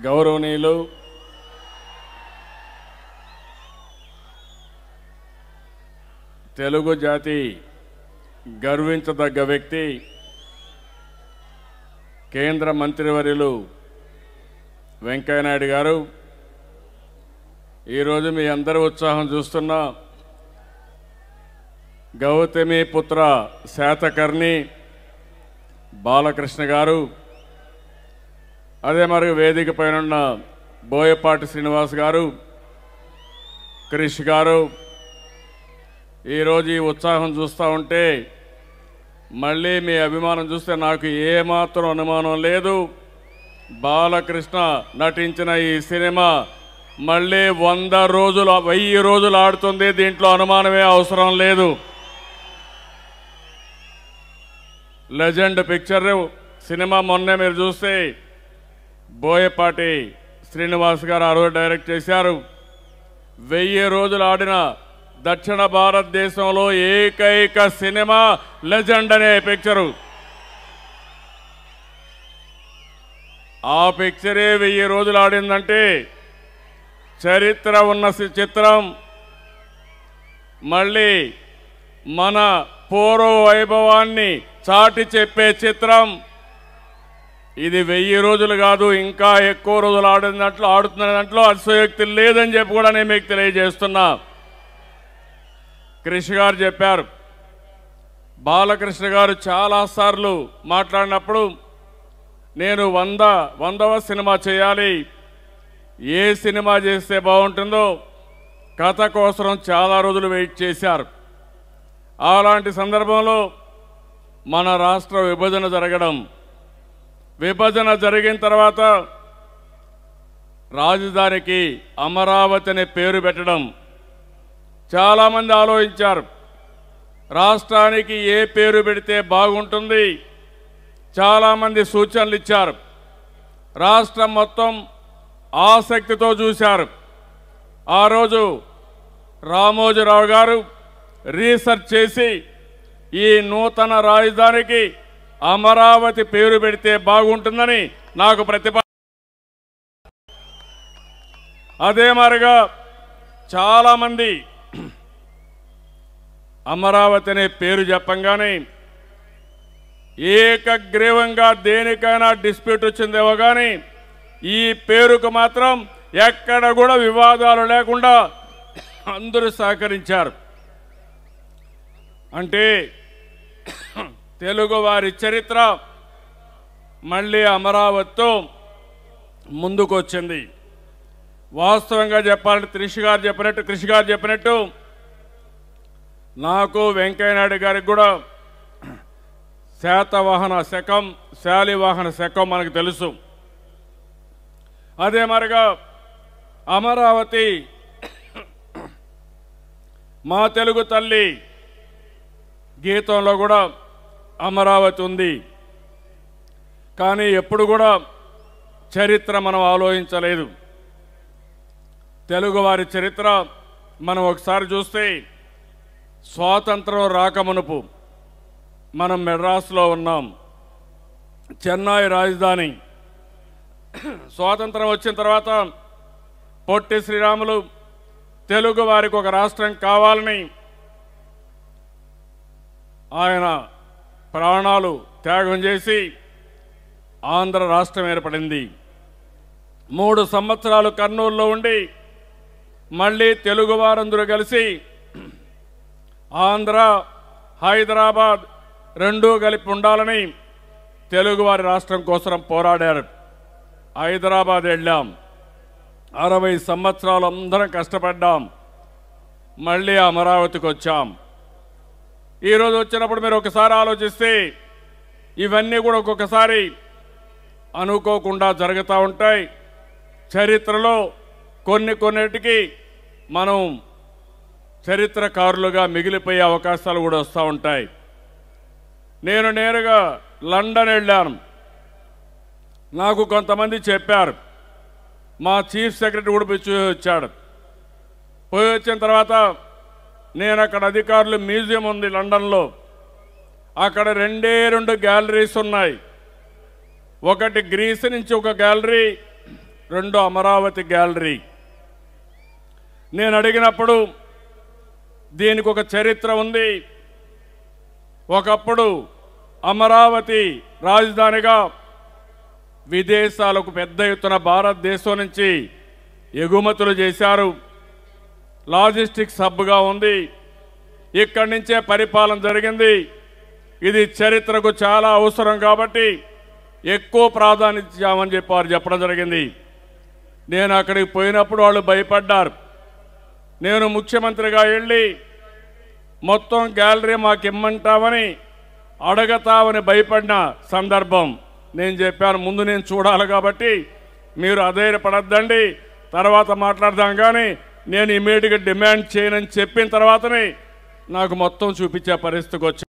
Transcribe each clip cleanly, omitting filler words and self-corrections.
గౌరవనీయులు తెలుగు జాతి గర్వించదగ్గ వ్యక్తి కేంద్ర మంత్రివర్యులు వెంకయ్య నాయుడు గారు ఈరోజు మీ అందరి ఉత్సాహం చూస్తున్నా గౌతమి పుత్ర శాతకర్ణి బాలకృష్ణ గారు అదే మరి వేదిక పైన ఉన్న బోయపాటి శ్రీనివాస్ గారు క్రిష్ గారు ఈరోజు ఈ ఉత్సాహం చూస్తూ ఉంటే మళ్ళీ మీ అభిమానం చూస్తే నాకు ఏమాత్రం అనుమానం లేదు బాలకృష్ణ నటించిన ఈ సినిమా మళ్ళీ 1000 రోజులు ఆడుతుంది దీంట్లో అనుమానమే అవసరం లేదు లెజెండ్ పిక్చర్ సినిమా మొన్నే మీరు చూస్తే బోయపాటి శ్రీనివాస్ గారు ఆ రోజు డైరెక్ట్ చేశారు 1000 రోజులు ఆడిన దక్షిణ భారతదేశంలో ఏకైక సినిమా లెజెండ్ అనే పిక్చరు ఆ పిక్చరే 1000 రోజులు ఆడిందంటే చరిత్ర ఉన్న చిత్రం మళ్ళీ మన పూర్వ వైభవాన్ని చాటి చెప్పే చిత్రం ఇది 1000 రోజులు కాదు ఇంకా ఎక్కువ రోజులు ఆడుతున్న దాంట్లో అతిశయోక్తి లేదని చెప్పి కూడా నేను మీకు తెలియజేస్తున్నా క్రిష్ గారు చెప్పారు బాలకృష్ణ గారు చాలాసార్లు మాట్లాడినప్పుడు నేను 100వ సినిమా చేయాలి ఏ సినిమా చేస్తే బాగుంటుందో కథ కోసం చాలా రోజులు వెయిట్ చేశారు అలాంటి సందర్భంలో మన రాష్ట్ర విభజన జరిగిన తర్వాత రాజధానికి అమరావతి అనే పేరు పెట్టడం చాలామంది ఆలోచించారు రాష్ట్రానికి ఏ పేరు పెడితే బాగుంటుంది చాలామంది సూచనలు ఇచ్చారు రాష్ట్రం మొత్తం ఆసక్తితో చూశారు ఆ రోజు రామోజీరావు గారు రీసెర్చ్ చేసి ఈ నూతన రాజధానికి అమరావతి పేరు పెడితే బాగుంటుందని నాకు అదే మరిగా చాలామంది అమరావతి అనే పేరు చెప్పంగానే ఏకగ్రీవంగా దేనికైనా డిస్ప్యూట్ వచ్చిందేమో కానీ ఈ పేరుకు మాత్రం ఎక్కడ కూడా వివాదాలు లేకుండా అందరూ సహకరించారు అంటే తెలుగు వారి చరిత్ర మళ్ళీ అమరావతితో ముందుకు వచ్చింది వాస్తవంగా చెప్పాలంటే క్రిష్ గారు చెప్పినట్టు నాకు వెంకయ్య నాయుడు గారికి కూడా శాలివాహన శకం మనకు తెలుసు అదే మరిగా అమరావతి మా తెలుగు తల్లి గీతంలో కూడా అమరావతి ఉంది కానీ ఎప్పుడు కూడా చరిత్ర మనం ఆలోచించలేదు తెలుగువారి చరిత్ర మనం ఒకసారి చూస్తే స్వాతంత్రం రాకమునుపు మనం మెడ్రాస్లో ఉన్నాం చెన్నై రాజధాని స్వాతంత్రం వచ్చిన తర్వాత పొట్టి శ్రీరాములు తెలుగు వారికి ఒక రాష్ట్రం కావాలని ఆయన ప్రాణాలు త్యాగం చేసి ఆంధ్ర రాష్ట్రం ఏర్పడింది 3 సంవత్సరాలు కర్నూలులో ఉండి మళ్ళీ తెలుగు వారందరూ కలిసి ఆంధ్ర హైదరాబాద్ రెండూ కలిపి ఉండాలని తెలుగువారి రాష్ట్రం కోసం పోరాడారు హైదరాబాద్ వెళ్ళాం 60 సంవత్సరాలు అందరం కష్టపడ్డాం మళ్ళీ అమరావతికి వచ్చాం ఈరోజు వచ్చినప్పుడు మీరు ఒకసారి ఆలోచిస్తే ఇవన్నీ కూడా ఒక్కొక్కసారి అనుకోకుండా జరుగుతూ ఉంటాయి చరిత్రలో కొన్నిటికి మనం చరిత్రకారులుగా మిగిలిపోయే అవకాశాలు కూడా వస్తూ ఉంటాయి నేను నేరుగా లండన్ వెళ్ళాను నాకు కొంతమంది చెప్పారు మా చీఫ్ సెక్రటరీ కూడా పోయి వచ్చిన తర్వాత నేను అక్కడ అధికారులు మ్యూజియం ఉంది లండన్లో అక్కడ 2 గ్యాలరీస్ ఉన్నాయి ఒకటి గ్రీస్ నుంచి ఒక గ్యాలరీ రెండో అమరావతి గ్యాలరీ. నేను అడిగినప్పుడు దీనికి ఒక చరిత్ర ఉంది. ఒకప్పుడు అమరావతి రాజధానిగా విదేశాలకు పెద్ద ఎత్తున భారతదేశం నుంచి ఎగుమతులు చేశారు. లాజిస్టిక్స్ హబ్గా ఉంది. ఇక్కడి నుంచే పరిపాలన జరిగింది. ఇది చరిత్రకు చాలా అవసరం కాబట్టి ఎక్కువ ప్రాధాన్యత ఇచ్చామని చెప్పడం జరిగింది. నేను అక్కడికి పోయినప్పుడు వాళ్ళు భయపడ్డారు. నేను ముఖ్యమంత్రిగా వెళ్ళి మొత్తం గ్యాలరీ మాకు ఇమ్మంటామని అడగతామని భయపడిన సందర్భం. నేను చెప్పాను, ముందు నేను చూడాలి కాబట్టి మీరు అధైర్యపడద్దండి, తర్వాత మాట్లాడదాం, కానీ నేను ఇమీడియట్గా డిమాండ్ చేయనని చెప్పిన తర్వాతనే నాకు మొత్తం చూపించే పరిస్థితికి వచ్చి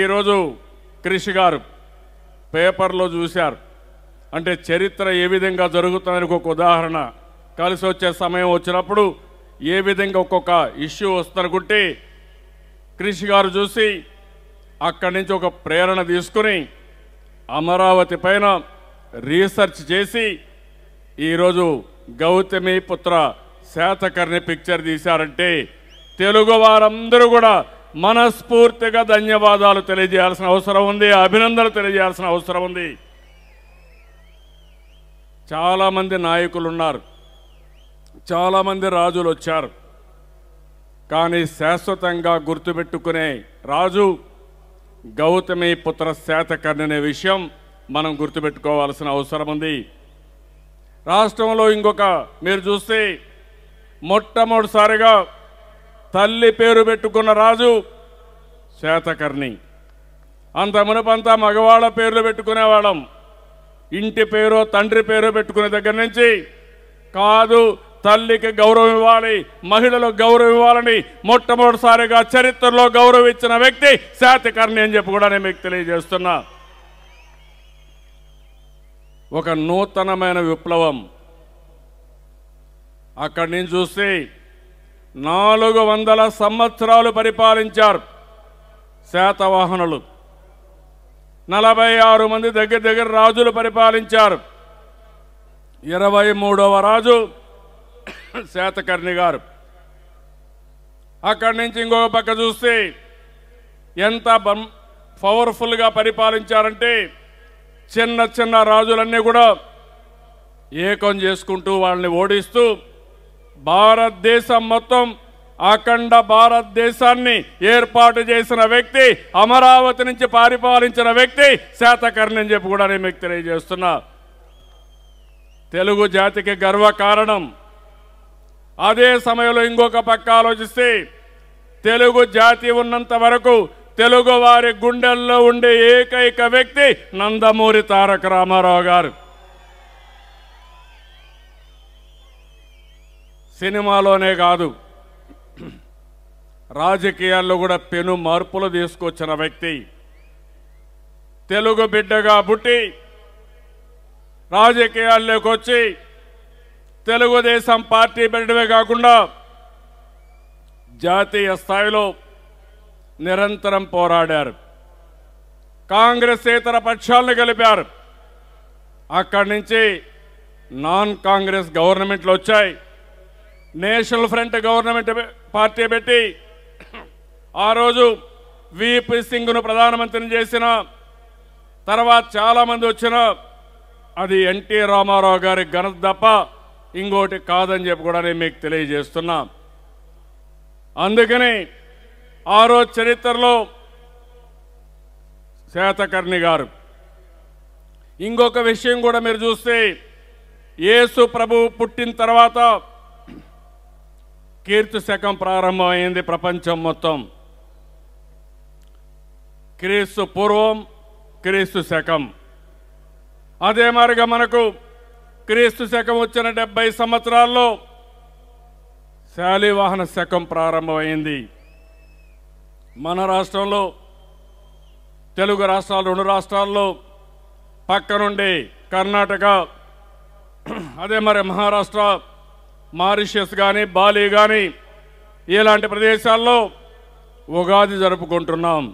ఈరోజు కృషి గారు పేపర్లో చూశారు. అంటే చరిత్ర ఏ విధంగా జరుగుతుందని ఒక ఉదాహరణ, కలిసి వచ్చే సమయం వచ్చినప్పుడు ఏ విధంగా ఒక్కొక్క ఇష్యూ వస్తుందనుకుంటే కృషి గారు చూసి అక్కడి నుంచి ఒక ప్రేరణ తీసుకుని అమరావతి పైన రీసెర్చ్ చేసి ఈరోజు గౌతమి పుత్ర శాతకర్ణి పిక్చర్ తీశారంటే తెలుగు వారందరూ కూడా మనస్ఫూర్తిగా ధన్యవాదాలు తెలియజేయాల్సిన అవసరం ఉంది, అభినందనలు తెలియజేయాల్సిన అవసరం ఉంది. చాలామంది నాయకులు ఉన్నారు, చాలామంది రాజులు వచ్చారు, కానీ శాశ్వతంగా గుర్తుపెట్టుకునే రాజు గౌతమి పుత్ర శాతకర్ణి అనే విషయం మనం గుర్తుపెట్టుకోవాల్సిన అవసరం ఉంది. రాష్ట్రంలో ఇంకొక మీరు చూస్తే మొట్టమొదటిసారిగా తల్లి పేరు పెట్టుకున్న రాజు శాతకర్ణి. అంత మునుపంతా మగవాళ్ళ పేర్లు పెట్టుకునేవాళ్ళం. ఇంటి పేరు తండ్రి పేరు పెట్టుకునే దగ్గర నుంచి కాదు, తల్లికి గౌరవం ఇవ్వాలి, మహిళలకు గౌరవం ఇవ్వాలని మొట్టమొదటిసారిగా చరిత్రలో గౌరవం ఇచ్చిన వ్యక్తి శాతకర్ణి అని చెప్పి కూడా నేను మీకు తెలియజేస్తున్నా. ఒక నూతనమైన విప్లవం. అక్కడి నుంచి చూస్తే 400 సంవత్సరాలు పరిపాలించారు శాతవాహనులు. 46 మంది దగ్గర రాజులు పరిపాలించారు. 23వ రాజు శాతకర్ణి గారు. అక్కడి నుంచి ఇంకొక పక్క చూస్తే ఎంత పవర్ఫుల్గా పరిపాలించారంటే చిన్న చిన్న రాజులన్నీ కూడా ఏకం చేసుకుంటూ వాళ్ళని ఓడిస్తూ భారతదేశం మొత్తం అఖండ భారతదేశాన్ని ఏర్పాటు చేసిన వ్యక్తి, అమరావతి నుంచి పరిపాలించిన వ్యక్తి శాతకర్ణి అని చెప్పి కూడా నేను మీకు తెలియజేస్తున్నా. తెలుగు జాతికి గర్వకారణం. అదే సమయంలో ఇంకొక పక్క ఆలోచిస్తే తెలుగు జాతి ఉన్నంత వరకు తెలుగు వారి గుండెల్లో ఉండే ఏకైక వ్యక్తి నందమూరి తారక రామారావు గారు. సినిమాలోనే కాదు, రాజకీయాల్లో కూడా పెను మార్పులు తీసుకొచ్చిన వ్యక్తి. తెలుగు బిడ్డగా పుట్టి రాజకీయాల్లోకి వచ్చి తెలుగుదేశం పార్టీ బిడ్డవే కాకుండా జాతీయ స్థాయిలో నిరంతరం పోరాడారు. కాంగ్రెస్ ఇతర పక్షాలను గెలిపారు. అక్కడి నుంచి నాన్ కాంగ్రెస్ గవర్నమెంట్లు వచ్చాయి. నేషనల్ ఫ్రంట్ గవర్నమెంట్ పార్టీ పెట్టి ఆ రోజు విపి సింగ్ను ప్రధానమంత్రిని చేసిన తర్వాత చాలామంది వచ్చిన అది ఎన్టీ రామారావు గారి ఘనత తప్ప ఇంకోటి కాదని చెప్పి కూడా నేను మీకు తెలియజేస్తున్నా. అందుకని ఆ రోజు చరిత్రలో శాతకర్ణి గారు. ఇంకొక విషయం కూడా మీరు చూస్తే యేసు ప్రభువు పుట్టిన తర్వాత కీర్తి శకం ప్రారంభమైంది ప్రపంచం మొత్తం. క్రీస్తు పూర్వం, క్రీస్తు శకం. అదే మాదిరిగా మనకు క్రీస్తు శకం వచ్చిన 70 సంవత్సరాల్లో శాలివాహన శకం ప్రారంభమైంది. మన రాష్ట్రంలో, తెలుగు రాష్ట్రాలు 2 రాష్ట్రాల్లో పక్క నుండి కర్ణాటక, అదే మరి మహారాష్ట్ర, మారిషస్ కానీ బాలి కానీ ఇలాంటి ప్రదేశాల్లో ఉగాది జరుపుకుంటున్నాం.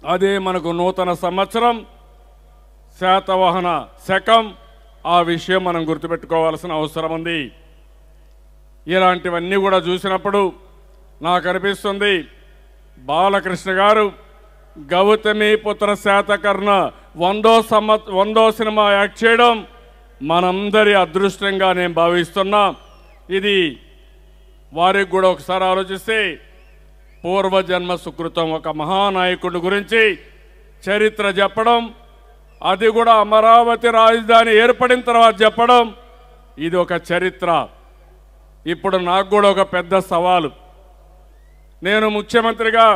అదే మనకు నూతన సంవత్సరం. శాతవాహన శకం. ఆ విషయం మనం గుర్తుపెట్టుకోవాల్సిన అవసరం ఉంది. ఇలాంటివన్నీ కూడా చూసినప్పుడు నాకు అనిపిస్తుంది బాలకృష్ణ గారు గౌతమిపుత్ర శాతకర్ణ 100వ సినిమా యాక్ట్ చేయడం మనందరి అదృష్టంగా నేను భావిస్తున్నా. ఇది వారికి కూడా ఒకసారి ఆలోచిస్తే పూర్వజన్మ సుకృతం. ఒక మహానాయకుడి గురించి చరిత్ర చెప్పడం, అది కూడా అమరావతి రాజధాని ఏర్పడిన తర్వాత చెప్పడం, ఇది ఒక చరిత్ర. ఇప్పుడు నాకు కూడా ఒక పెద్ద సవాలు. నేను ముఖ్యమంత్రిగా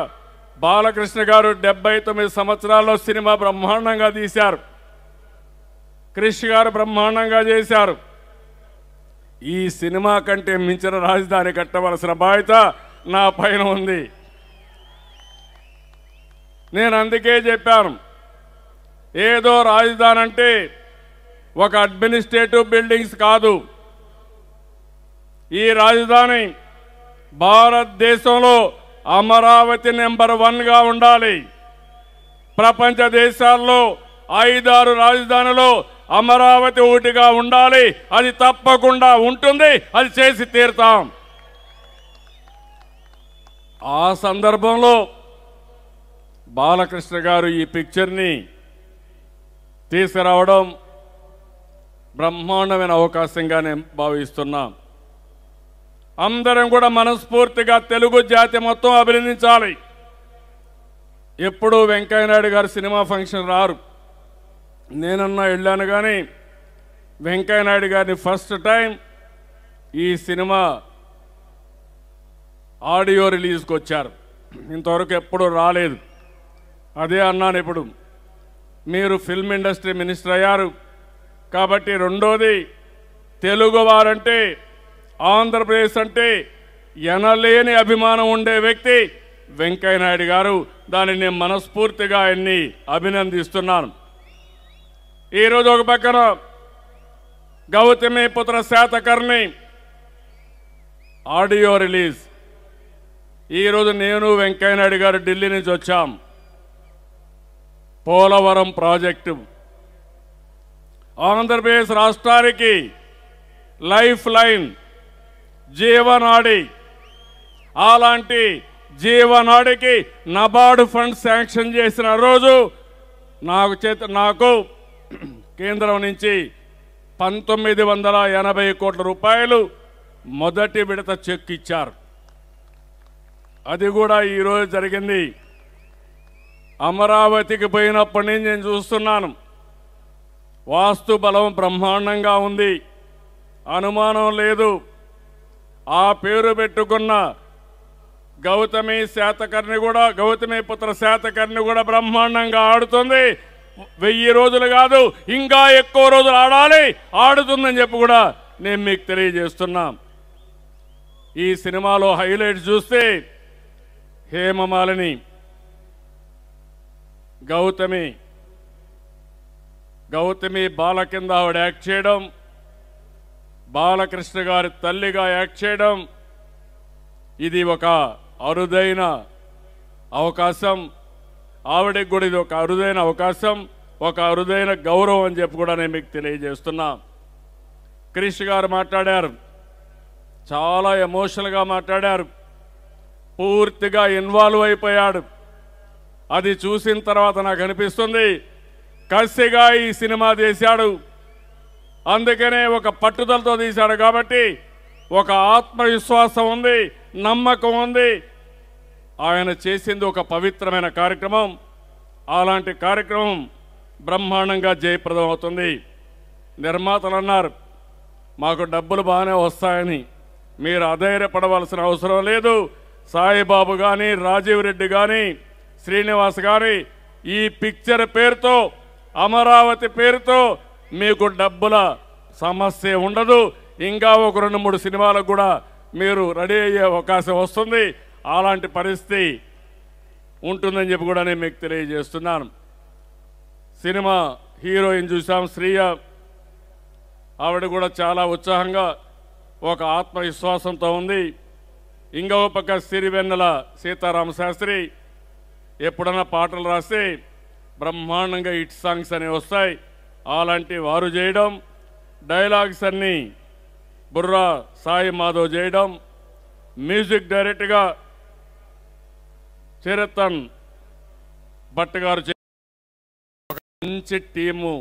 బాలకృష్ణ గారు 79 సంవత్సరాల్లో సినిమా బ్రహ్మాండంగా తీశారు. క్రిష్ గారు బ్రహ్మాండంగా చేశారు. ఈ సినిమా కంటే మించిన రాజధాని కట్టవలసిన బాధ్యత నా పైన ఉంది. నేను అందుకే చెప్పాను, ఏదో రాజధాని అంటే ఒక అడ్మినిస్ట్రేటివ్ బిల్డింగ్స్ కాదు. ఈ రాజధాని భారతదేశంలో అమరావతి నెంబర్ 1గా ఉండాలి. ప్రపంచ దేశాల్లో 5-6 రాజధానులు అమరావతి ఒకటిగా ఉండాలి. అది తప్పకుండా ఉంటుంది. అది చేసి తీరుతాం. ఆ సందర్భంలో బాలకృష్ణ గారు ఈ పిక్చర్ని తీసుకురావడం బ్రహ్మాండమైన అవకాశంగా నేను భావిస్తున్నాం. అందరం కూడా మనస్ఫూర్తిగా తెలుగు జాతి మొత్తం అభినందించాలి. ఎప్పుడూ వెంకయ్యనాయుడు గారు సినిమా ఫంక్షన్ రారు. నేనన్నా వెళ్ళాను, కానీ వెంకయ్యనాయుడు గారిని ఫస్ట్ టైం ఈ సినిమా ఆడియో రిలీజ్కి వచ్చారు. ఇంతవరకు ఎప్పుడూ రాలేదు. అదే అన్నాను, ఇప్పుడు మీరు ఫిల్మ్ ఇండస్ట్రీ మినిస్టర్ అయ్యారు కాబట్టి, రెండోది తెలుగు వారంటే, ఆంధ్రప్రదేశ్ అంటే ఎనలేని అభిమానం ఉండే వ్యక్తి వెంకయ్యనాయుడు గారు. దాన్ని నేను మనస్ఫూర్తిగా ఆయన్ని అభినందిస్తున్నాను. ఈరోజు ఒక పక్కన గౌతమిపుత్ర శాతకర్ణి ఆడియో రిలీజ్. ఈరోజు నేను వెంకయ్యనాయుడు గారు ఢిల్లీ నుంచి వచ్చాం. పోలవరం ప్రాజెక్టు ఆంధ్రప్రదేశ్ రాష్ట్రానికి లైఫ్ లైన్, జీవనాడి. అలాంటి జీవనాడికి నబార్డు ఫండ్ శాంక్షన్ చేసిన రోజు నాకు కేంద్రం నుంచి 1980 కోట్ల రూపాయలు మొదటి విడత చెక్ ఇచ్చారు. అది కూడా ఈరోజు జరిగింది. అమరావతికి పోయినప్పటి నుంచి నేను చూస్తున్నాను, వాస్తు బలం బ్రహ్మాండంగా ఉంది, అనుమానం లేదు. ఆ పేరు పెట్టుకున్న గౌతమిపుత్ర శాతకర్ణి కూడా బ్రహ్మాండంగా ఆడుతుంది. 1000 రోజులు కాదు, ఇంకా ఎక్కువ రోజులు ఆడుతుందని చెప్పి కూడా నేను మీకు తెలియజేస్తున్నా. ఈ సినిమాలో హైలైట్స్ చూస్తే హేమమాలిని, గౌతమి బాల కింద ఆవిడ యాక్ట్ చేయడం, బాలకృష్ణ గారి తల్లిగా యాక్ట్ చేయడం, ఇది ఒక అరుదైన అవకాశం. ఆవిడకి కూడా ఇది ఒక అరుదైన అవకాశం, ఒక అరుదైన గౌరవం అని చెప్పి కూడా నేను మీకు తెలియజేస్తున్నా. క్రిష్ గారు మాట్లాడారు, చాలా ఎమోషనల్గా మాట్లాడారు, పూర్తిగా ఇన్వాల్వ్ అయిపోయాడు. అది చూసిన తర్వాత నాకు అనిపిస్తుంది కసిగా ఈ సినిమా తీశాడు. అందుకనే ఒక పట్టుదలతో తీశాడు కాబట్టి ఒక ఆత్మవిశ్వాసం ఉంది, నమ్మకం ఉంది. ఆయన చేసింది ఒక పవిత్రమైన కార్యక్రమం. అలాంటి కార్యక్రమం బ్రహ్మాండంగా జయప్రదం అవుతుంది. నిర్మాతలు అన్నారు మాకు డబ్బులు బాగానే వస్తాయని. మీరు అధైర్యపడవలసిన అవసరం లేదు. సాయిబాబు కానీ, రాజీవ్ రెడ్డి కానీ, శ్రీనివాస్ గారి ఈ పిక్చర్ పేరుతో, అమరావతి పేరుతో మీకు డబ్బుల సమస్య ఉండదు. ఇంకా ఒక 2-3 సినిమాలకు కూడా మీరు రెడీ అయ్యే అవకాశం వస్తుంది. అలాంటి పరిస్థితి ఉంటుందని చెప్పి కూడా నేను మీకు తెలియజేస్తున్నాను. సినిమా హీరోయిన్ చూసాం, శ్రీయ. ఆవిడ కూడా చాలా ఉత్సాహంగా, ఒక ఆత్మవిశ్వాసంతో ఉంది. ఇంకో పక్క సిరివెన్నెల సీతారామ శాస్త్రి. ఎప్పుడన్నా పాటలు రాస్తే బ్రహ్మాండంగా హిట్ సాంగ్స్ అనేవి వస్తాయి. అలాంటి వారు చేయడం, డైలాగ్స్ అన్నీ బుర్రా సాయి మాధవ్ చేయడం, మ్యూజిక్ డైరెక్ట్గా చరితన్ భట్ గారు ఒక మంచి టీము.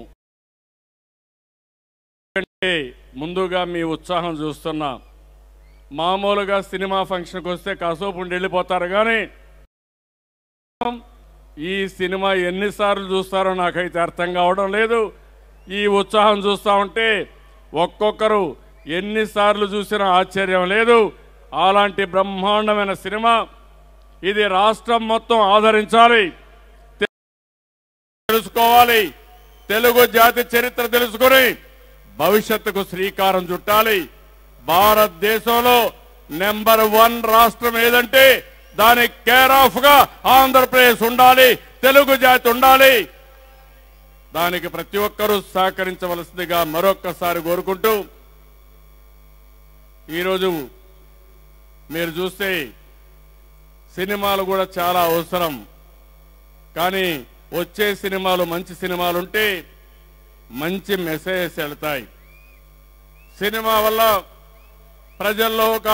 ముందుగా మీ ఉత్సాహం చూస్తున్నా. మామూలుగా సినిమా ఫంక్షన్కి వస్తే కాసేపు ఉండి వెళ్ళిపోతారు, కానీ ఈ సినిమా ఎన్నిసార్లు చూస్తారో నాకైతే అర్థం కావడం లేదు. ఈ ఉత్సాహం చూస్తూ ఉంటే ఒక్కొక్కరు ఎన్నిసార్లు చూసినా ఆశ్చర్యం లేదు. అలాంటి బ్రహ్మాండమైన సినిమా ఇది. రాష్ట్రం మొత్తం ఆదరించాలి, తెలుసుకోవాలి, తెలుగు జాతి చరిత్ర తెలుసుకొని భవిష్యత్తుకు శ్రీకారం చుట్టాలి. భారతదేశంలో నెంబర్ 1 రాష్ట్రం ఏదంటే దానికి కేర్ ఆఫ్ గా ఆంధ్రప్రదేశ్ ఉండాలి, తెలుగు జాతి ఉండాలి. దానికి ప్రతి ఒక్కరూ సహకరించవలసిందిగా మరొక్కసారి కోరుకుంటూ, ఈరోజు మీరు చూస్తే సినిమాలు కూడా చాలా అవసరం. కానీ వచ్చే సినిమాలు మంచి సినిమాలు ఉంటే మంచి మెసేజెస్ వెళ్తాయి. సినిమా వల్ల ప్రజల్లో ఒక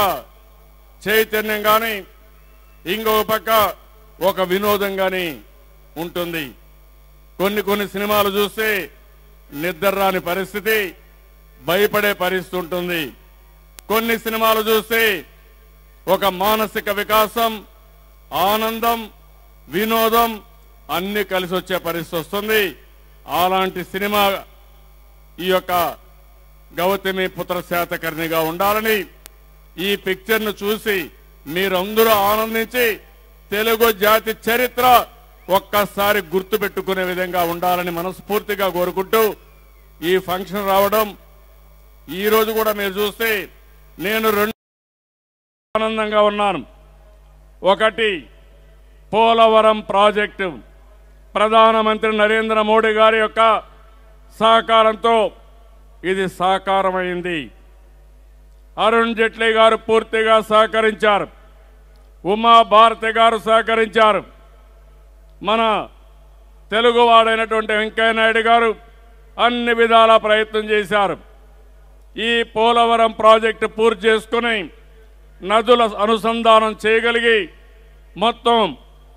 చైతన్యం కానీ, ఇంకొక పక్క ఒక వినోదం కానీ ఉంటుంది. కొన్ని సినిమాలు చూస్తే నిద్ర రాని పరిస్థితి, భయపడే పరిస్థితి ఉంటుంది. కొన్ని సినిమాలు చూస్తే ఒక మానసిక వికాసం, ఆనందం, వినోదం అన్ని కలిసి వచ్చే పరిస్థితి వస్తుంది. అలాంటి సినిమా ఈ యొక్క గౌతమి పుత్ర శాతకర్ణిగా ఉండాలని, ఈ పిక్చర్ను చూసి మీరందరూ ఆనందించి తెలుగు జాతి చరిత్ర ఒక్కసారి గుర్తుపెట్టుకునే విధంగా ఉండాలని మనస్ఫూర్తిగా కోరుకుంటూ ఈ ఫంక్షన్ రావడం. ఈ రోజు కూడా మీరు చూస్తే నేను 2 ఆనందంగా ఉన్నాను. ఒకటి, పోలవరం ప్రాజెక్టు ప్రధానమంత్రి నరేంద్ర మోడీ గారి యొక్క సహకారంతో ఇది సాకారమైంది. అరుణ్ జైట్లీ గారు పూర్తిగా సహకరించారు, ఉమా భారతి గారు సహకరించారు, మన తెలుగువాడైనటువంటి వెంకయ్య నాయుడు గారు అన్ని విధాల ప్రయత్నం చేశారు. ఈ పోలవరం ప్రాజెక్టు పూర్తి చేసుకుని నదుల అనుసంధానం చేయగలిగి మొత్తం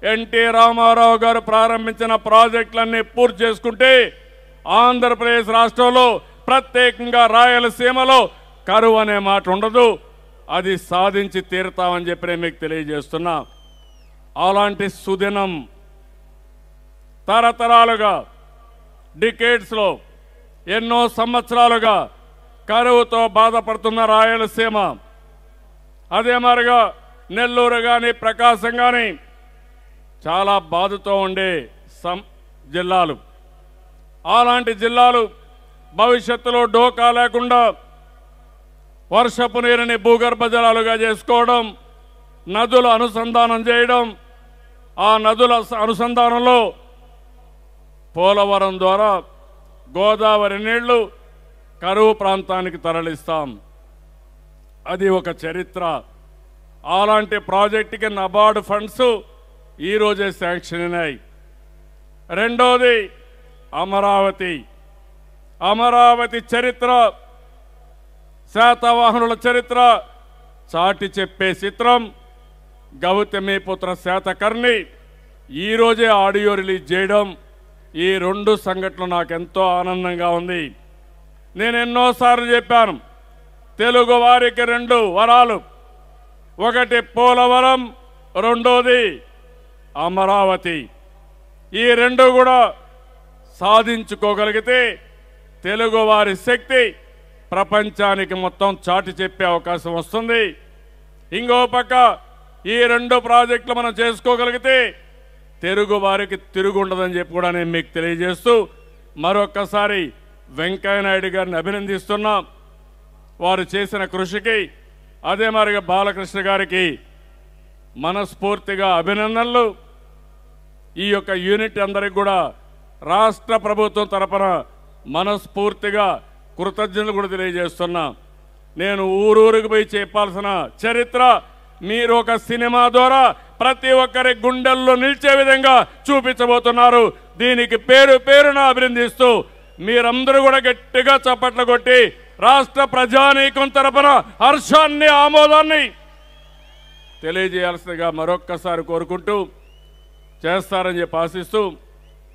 ఎన్టీ రామారావు గారు ప్రారంభించిన ప్రాజెక్టులన్నీ పూర్తి చేసుకుంటే ఆంధ్రప్రదేశ్ రాష్ట్రంలో ప్రత్యేకంగా రాయలసీమలో కరువు అనే మాట ఉండదు. అది సాధించి తీరుతామని చెప్పి మీకు తెలియజేస్తున్నా. అలాంటి సుదినం తరతరాలుగా డికేడ్స్లో ఎన్నో సంవత్సరాలుగా కరువుతో బాధపడుతున్న రాయలసీమ, అదే మాదిరిగా నెల్లూరు కానీ ప్రకాశం కానీ చాలా బాధతో ఉండే జిల్లాలు. అలాంటి జిల్లాలు భవిష్యత్తులో డోకా లేకుండా వర్షపు నీరుని భూగర్భ జలాలుగా చేసుకోవడం, నదుల అనుసంధానం చేయడం, ఆ నదుల అనుసంధానంలో పోలవరం ద్వారా గోదావరి నీళ్లు కరువు ప్రాంతానికి తరలిస్తాం. అది ఒక చరిత్ర. అలాంటి ప్రాజెక్టుకి నబార్డు ఫండ్స్ ఈరోజే శాంక్షన్ అయినాయి. రెండోది అమరావతి. అమరావతి చరిత్ర, శాతవాహనుల చరిత్ర చాటి చెప్పే చిత్రం గౌతమి పుత్ర శాతకర్ణి ఈరోజే ఆడియో రిలీజ్ చేయడం, ఈ 2 సంఘటనలు నాకెంతో ఆనందంగా ఉంది. నేను ఎన్నోసార్లు చెప్పాను, తెలుగు వారికి 2 వరాలు, ఒకటి పోలవరం, రెండోది అమరావతి. ఈ 2 కూడా సాధించుకోగలిగితే తెలుగు వారి శక్తి ప్రపంచానికి మొత్తం చాటి చెప్పే అవకాశం వస్తుంది. ఇంకో పక్క ఈ 2 ప్రాజెక్టులు మనం చేసుకోగలిగితే తెలుగు వారికి తిరుగుండదని చెప్పి కూడా నేను మీకు తెలియజేస్తూ మరొక్కసారి వెంకయ్య నాయుడు గారిని అభినందిస్తున్నాం. వారు చేసిన కృషికి, అదే మాదిరిగా బాలకృష్ణ గారికి మనస్ఫూర్తిగా అభినందనలు. ఈ యొక్క యూనిట్ అందరికి కూడా రాష్ట్ర ప్రభుత్వం తరపున మనస్ఫూర్తిగా కృతజ్ఞతలు కూడా తెలియజేస్తున్నా. నేను ఊరూరికి పోయి చెప్పాల్సిన చరిత్ర మీరు ఒక సినిమా ద్వారా ప్రతి ఒక్కరి గుండెల్లో నిలిచే విధంగా చూపించబోతున్నారు. దీనికి పేరున అభినందిస్తూ మీరందరూ కూడా గట్టిగా చప్పట్లు కొట్టి రాష్ట్ర ప్రజానీకం తరపున హర్షాన్ని ఆమోదాన్ని తెలియజేయాల్సిందిగా మరొక్కసారి కోరుకుంటూ చేస్తారని చెప్పి ఆశిస్తూ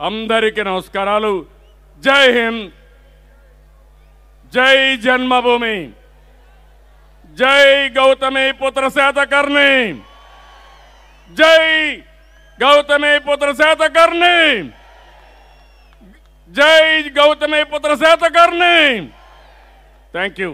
అందరికీ నమస్కారాలు. జై హింద్, జై జన్మభూమి, జై గౌతమి పుత్ర శాతకర్ణి, జై గౌతమి పుత్ర శాతకర్ణి, జై గౌతమి పుత్ర శాతకర్ణి. Thank you.